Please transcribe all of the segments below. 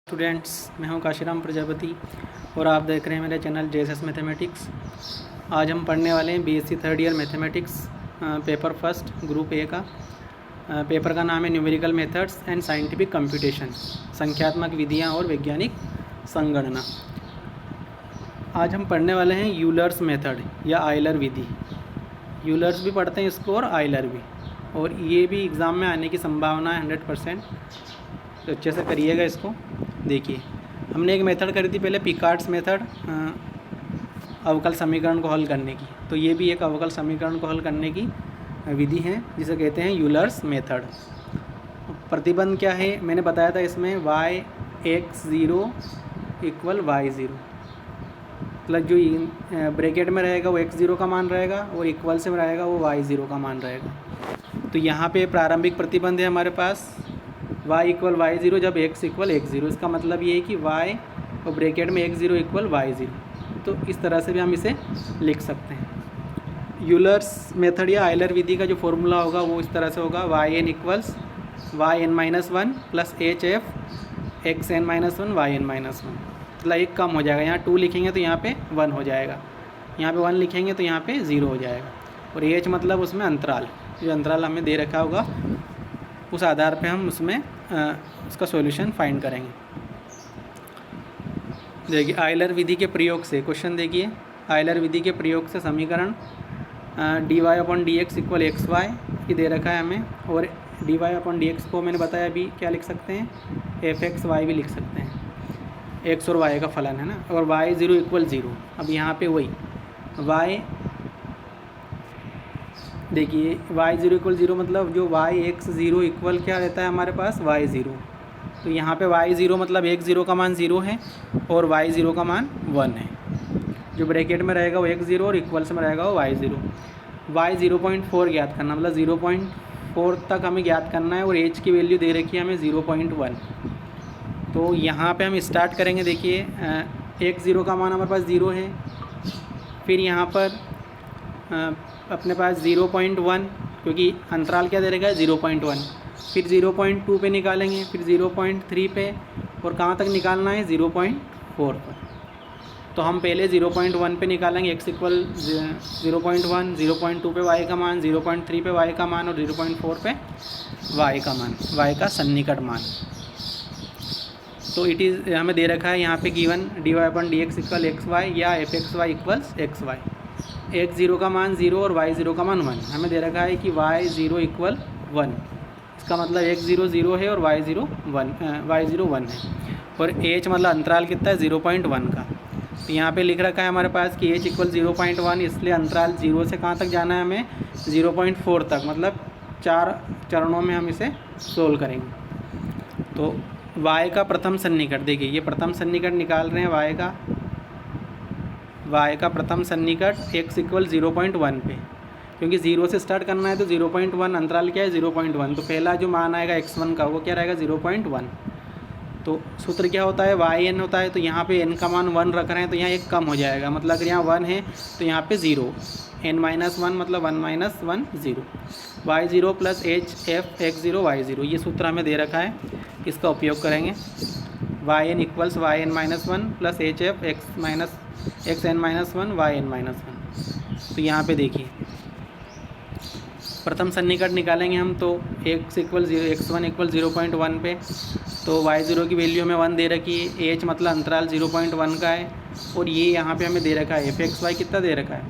Students, मैं हूं काशीराम प्रजापति और आप देख रहे हैं मेरे चैनल जेएसएस मैथमेटिक्स। आज हम पढ़ने वाले हैं BSc third year mathematics paper first group A का। पेपर का नाम है numerical methods and scientific computation, संख्यात्मक विधियां और वैज्ञानिक संगणना। आज हम पढ़ने वाले हैं यूलर्स मेथड या आयलर विधि। यूलर्स भी पढ़ते हैं इसको और आयलर भी, और ये भी एग्ज़ाम में आने की संभावना है 100%। तो अच्छे से करिएगा इसको। देखिए, हमने एक मेथड करी थी पहले, पिकार्ड्स मेथड, अवकल समीकरण को हल करने की। तो ये भी एक अवकल समीकरण को हल करने की विधि है जिसे कहते हैं यूलर्स मेथड। प्रतिबंध क्या है मैंने बताया था इसमें, y(x0) = y0, मतलब जो ब्रैकेट में रहेगा वो x0 का मान रहेगा और इक्वल से रहेगा वो y0 का मान रहेगा। तो यहाँ पे प्रारंभिक प्रतिबंध है हमारे पास y = y0 जब x = x0। इसका मतलब ये है कि y और ब्रैकेट में x0 = y0। तो इस तरह से भी हम इसे लिख सकते हैं। यूलर्स मेथड या आयलर विधि का जो फॉर्मूला होगा वो इस तरह से होगा, yn = yn-1 + hf xn-1 yn-1। मतलब एक कम हो जाएगा, यहाँ 2 लिखेंगे तो यहाँ पे 1 हो जाएगा, यहाँ पे 1 लिखेंगे तो यहाँ पे 0 हो जाएगा। और h मतलब उसमें अंतराल, जो अंतराल हमें दे रखा होगा उस आधार पे हम उसमें उसका सॉल्यूशन फाइंड करेंगे। देखिए, आयलर विधि के प्रयोग से क्वेश्चन देखिए, आयलर विधि के प्रयोग से समीकरण dy/dx = xy ये दे रखा है हमें, और dy/dx को मैंने बताया अभी क्या लिख सकते हैं, fxy भी लिख सकते हैं, x और y का फलन है ना। और y0 = 0। अब यहाँ पे वही y, देखिए y0 = 0 मतलब जो y(x0) इक्वल क्या रहता है हमारे पास, y0। तो यहाँ पे y0 मतलब x0 का मान 0 है और y0 का मान 1 है। जो ब्रैकेट में रहेगा वो x0 और इक्वल से में रहेगा वो y0। y 0.4 ज्ञात करना, मतलब 0.4 तक हमें ज्ञात करना है, और h की वैल्यू दे रखी है हमें 0.1। तो यहाँ पे हम स्टार्ट करेंगे। देखिए, x0 का मान हमारे पास 0 है, फिर यहाँ पर अपने पास 0.1, क्योंकि अंतराल क्या दे रखा है 0.1, फिर 0.2 पे निकालेंगे, फिर 0.3 पे, और कहाँ तक निकालना है 0.4 पर। तो हम पहले 0.1 पे निकालेंगे, x = 0.1, 0.2 पे y का मान, 0.3 पे y का मान, और 0.4 पे y का मान, y का सन्निकट मान। तो हमें दे रखा है यहाँ पे गिवन dy/dx = xy या fxy = xy। x0 का मान 0 और y0 का मान 1। हमें दे रखा है कि y0 = 1। इसका मतलब x0 0 है और y0 1 है, और h मतलब अंतराल कितना है 0.1 का। तो यहाँ पे लिख रखा है हमारे पास कि h = 0.1, इसलिए अंतराल 0 से कहाँ तक जाना है हमें, 0.4 तक। मतलब 4 चरणों में हम इसे सोल्व करेंगे। तो y का प्रथम सन्निकट, देखिए ये प्रथम सन्निकट निकाल रहे हैं y का प्रथम सन्निकट x = 0.1 पे, क्योंकि 0 से स्टार्ट करना है तो 0.1, अंतराल क्या है 0.1। तो पहला जो मान आएगा x1 का वो क्या रहेगा 0.1। तो सूत्र क्या होता है, yn होता है। तो यहाँ पे n का मान 1 रख रहे हैं तो यहाँ एक कम हो जाएगा, मतलब अगर यहाँ 1 है तो यहाँ पे 0, n-1 मतलब 1 - 1 0, y0 + hf x0 y0, ये सूत्र हमें दे रखा है, इसका उपयोग करेंगे। yn = yn-1 + hf xn-1 yn-1। तो यहाँ पे देखिए प्रथम सन्निकट निकालेंगे हम, तो x1 = 0.1 पे, तो y0 की वैल्यू हमें 1 दे रखी है, h मतलब अंतराल 0.1 का है, और ये यहाँ पे हमें दे रखा है fxy कितना दे रखा है,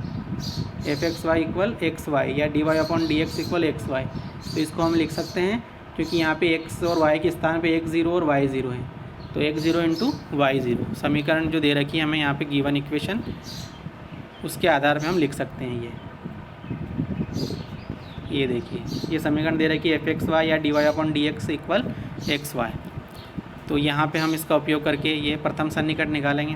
fxy = xy या dy/dx = xy। तो इसको हम लिख सकते हैं, क्योंकि यहाँ पे x और y के स्थान पे x0 और y0 है, तो x0 × y0 समीकरण जो दे रखी है हमें यहाँ पे गिवन इक्वेशन, उसके आधार पे हम लिख सकते हैं। ये देखिए, ये समीकरण दे रखी है fxy या dy/dx = xy। तो यहाँ पे हम इसका उपयोग करके ये प्रथम सन्निकट निकालेंगे।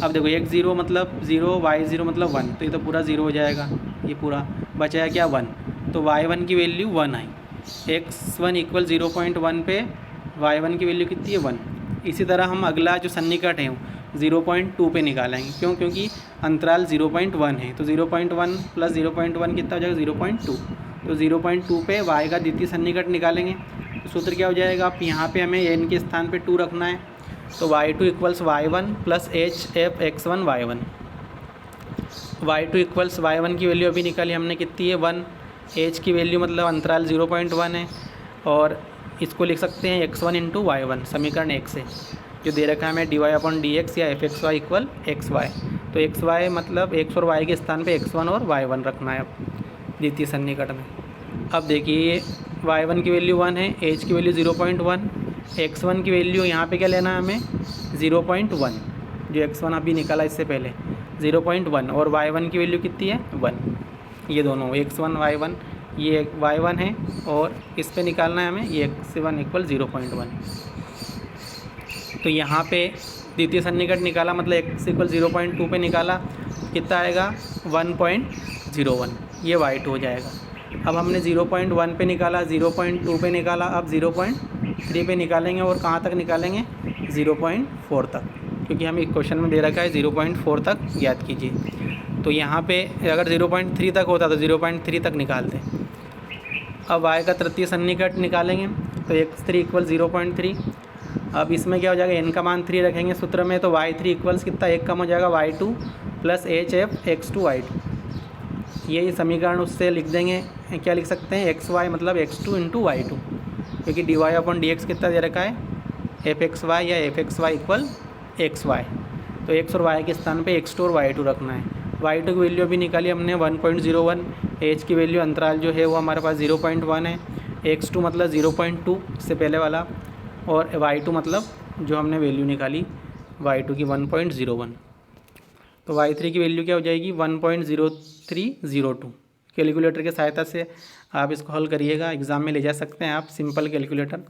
अब देखो x0 मतलब 0, y0 मतलब 1, तो ये तो पूरा 0 हो जाएगा, ये पूरा बचा है क्या 1। तो y1 की वैल्यू 1 आई, x1 = 0.1 पे y1 की वैल्यू कितनी है 1। इसी तरह हम अगला जो सन्निकट है 0.2 पे निकालेंगे, क्योंकि अंतराल 0.1 है। तो 0.1 + 0.1 कितना हो जाएगा 0.2। तो 0.2 पे y का द्वितीय सन्निकट निकालेंगे। तो सूत्र क्या हो जाएगा, आप यहाँ पे हमें n के स्थान पे 2 रखना है, तो y2 equals y1 plus H F x1 y1। y2 equals y1 की वैल्यू अभी निकाली हमने, कितनी है 1। एच की वैल्यू मतलब अंतराल 0.1 है, और इसको लिख सकते हैं x1 इंटू y1 समीकरण 1 से, जो दे रखा है हमें dy/dx या fxy इक्वल xy। तो xy मतलब x और y के स्थान पे x1 और y1 रखना है अब द्वितीय सन्निकट में। अब देखिए y1 की वैल्यू 1 है, h की वैल्यू 0.1, x1 की वैल्यू यहाँ पे क्या लेना है हमें 0.1, जो x1 अभी निकाला इससे पहले 0.1, और y1 की वैल्यू कितनी है 1। ये दोनों x1 y1, ये y1 है और इस पे निकालना है हमें ये x1 इक्वल 0.1। तो यहाँ पे द्वितीय सन्निकट निकाला मतलब x इक्वल 0.2 पे निकाला, कितना आएगा 1.01, ये y2 हो जाएगा। अब हमने 0.1 पे निकाला, 0.2 पे निकाला, अब 0.3 पे निकालेंगे, और कहाँ तक निकालेंगे 0.4 तक, क्योंकि हमें क्वेश्चन में दे रखा है 0.4 तक ज्ञात कीजिए। तो यहाँ पे अगर 0.3 तक होता तो 0.3 तक निकालते। अब y का तृतीय सन्निकट निकालेंगे तो x3 इक्वल 0.3। अब इसमें क्या हो जाएगा, n का मान 3 रखेंगे सूत्र में, तो y3 इक्वल्स कितना, एक कम हो जाएगा y2 plus H F x2 y2। ये समीकरण उससे लिख देंगे, क्या लिख सकते हैं xy मतलब x2 इंटू y2, क्योंकि dy/dx कितना दे रखा है fxy या fxy इक्वल xy। तो x और y के स्थान पे x2 और y2 रखना है। y2 की वैल्यू अभी निकाली हमने 1.01, h की वैल्यू अंतराल जो है वो हमारे पास 0.1 है, x2 मतलब 0.2 इससे पहले वाला, और y2 मतलब जो हमने वैल्यू निकाली y2 की 1.01। तो y3 की वैल्यू क्या हो जाएगी 1.0302। कैलकुलेटर की सहायता से आप इसको हल करिएगा, एग्ज़ाम में ले जा सकते हैं आप, सिंपल कैलकुलेटर।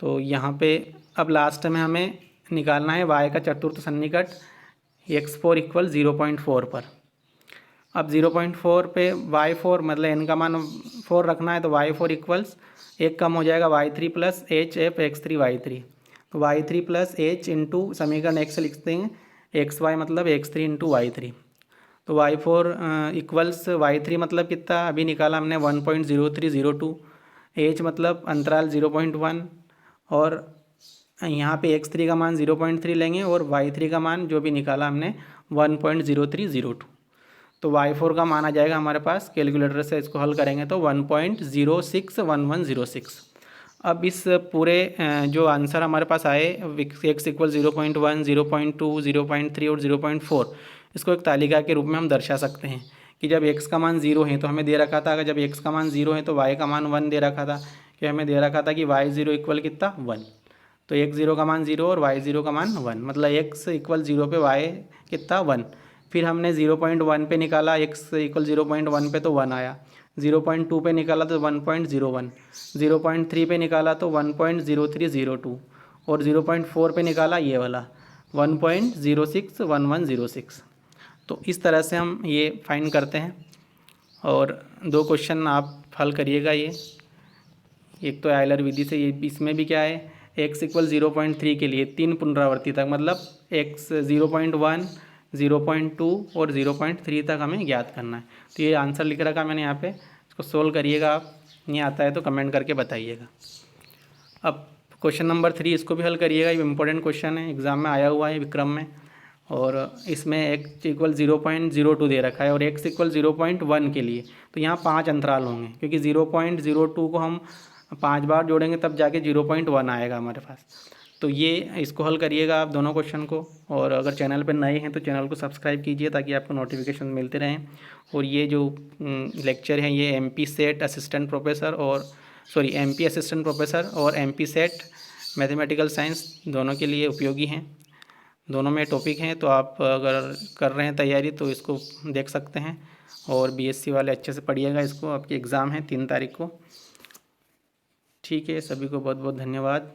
तो यहाँ पे अब लास्ट में हमें निकालना है y का चतुर्थ सन्निकट x4 इक्वल 0.4 पर। अब 0.4 पे y4 मतलब n का मान 4 रखना है, तो y4 इक्वल्स एक कम हो जाएगा y3 plus H F x3 y3। तो y3 प्लस एच इंटू समीकरण x से लिखते हैं xy मतलब x3 इंटू y3। तो y4 इक्वल्स y3 मतलब कितना अभी निकाला हमने 1.0302, h मतलब अंतराल 0.1, और यहाँ पे x3 का मान 0.3 लेंगे, और y3 का मान जो भी निकाला हमने 1.0302। तो y4 का मान आ जाएगा हमारे पास, कैलकुलेटर से इसको हल करेंगे तो 1.061106। अब इस पूरे जो आंसर हमारे पास आए x इक्वल 0.1, 0.2, 0.3 और 0.4, इसको एक तालिका के रूप में हम दर्शा सकते हैं कि जब x का मान 0 है तो हमें दे रखा था, अगर जब x का मान 0 है तो y का मान 1 दे रखा था, कि हमें दे रखा था कि y0 इक्वल कितना 1। तो x0 का मान 0 और y0 का मान 1, मतलब x इक्वल 0 पे y कितना 1। फिर हमने 0.1 पे निकाला, x इक्वल 0.1 पे तो 1 आया, 0.2 पे निकाला तो 1.01, 0.3 पे निकाला तो 1.0302, और 0.4 पे निकाला ये वाला 1.061106। तो इस तरह से हम ये फाइंड करते हैं, और दो क्वेश्चन आप हल करिएगा ये। एक तो आयलर विधि से, ये इसमें भी क्या है x इक्वल 0.3 के लिए 3 पुनरावृत्ति तक, मतलब x 0.1, 0.2 और 0.3 तक हमें ज्ञात करना है। तो ये आंसर लिख रखा मैंने यहाँ पे, इसको सोल्व करिएगा आप, नहीं आता है तो कमेंट करके बताइएगा। अब क्वेश्चन नंबर 3 इसको भी हल करिएगा, ये इंपॉर्टेंट क्वेश्चन है, एग्ज़ाम में आया हुआ है विक्रम में, और इसमें x इक्वल 0.02 दे रखा है और x इक्वल 0.1 के लिए, तो यहाँ 5 अंतराल होंगे, क्योंकि 0.02 को हम 5 बार जोड़ेंगे तब जाके 0.1 आएगा हमारे पास। तो ये इसको हल करिएगा आप दोनों क्वेश्चन को, और अगर चैनल पर नए हैं तो चैनल को सब्सक्राइब कीजिए ताकि आपको नोटिफिकेशन मिलते रहें। और ये जो लेक्चर हैं ये MP सेट असिस्टेंट प्रोफेसर और MP असिस्टेंट प्रोफेसर और MP सेट मैथमेटिकल साइंस दोनों के लिए उपयोगी हैं, दोनों में टॉपिक हैं। तो आप अगर कर रहे हैं तैयारी तो इसको देख सकते हैं, और BSc वाले अच्छे से पढ़िएगा इसको, आपकी एग्ज़ाम है 3 तारीख को। ठीक है, सभी को बहुत बहुत धन्यवाद।